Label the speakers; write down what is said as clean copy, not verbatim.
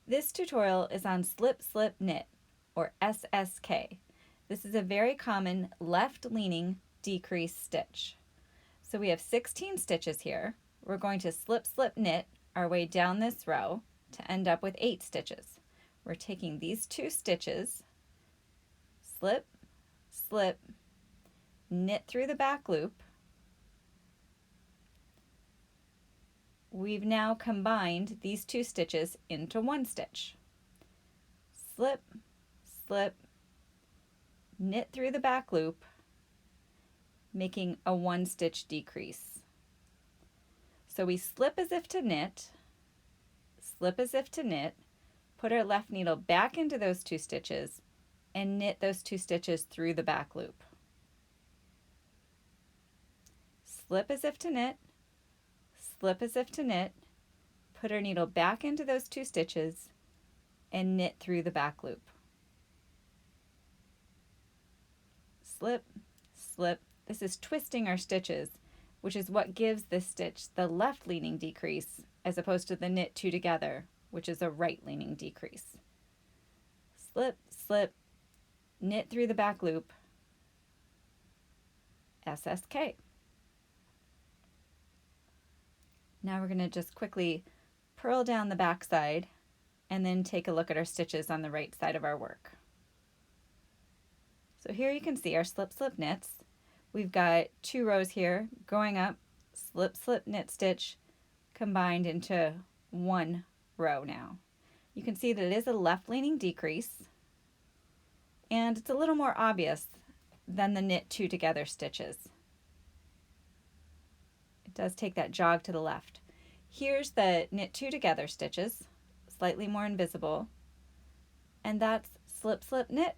Speaker 1: This tutorial is on slip slip knit, or SSK. This is a very common left-leaning decrease stitch. So we have 16 stitches here. We're going to slip slip knit our way down this row to end up with 8 stitches. We're taking these 2 stitches, slip, slip, knit through the back loop. We've now combined these 2 stitches into 1 stitch. Slip, slip, knit through the back loop, making a 1 stitch decrease. So we slip as if to knit, slip as if to knit, put our left needle back into those 2 stitches, and knit those 2 stitches through the back loop. Slip as if to knit, slip as if to knit, put our needle back into those 2 stitches, and knit through the back loop. Slip, slip. This is twisting our stitches, which is what gives this stitch the left-leaning decrease as opposed to the knit 2 together, which is a right-leaning decrease. Slip, slip, knit through the back loop, SSK. Now we're going to just quickly purl down the back side and then take a look at our stitches on the right side of our work. So here you can see our slip slip knits. We've got 2 rows here going up, slip slip knit stitch combined into 1 row now. You can see that it is a left leaning decrease, and it's a little more obvious than the knit 2 together stitches. It does take that jog to the left. Here's the knit 2 together stitches, slightly more invisible, and that's slip slip knit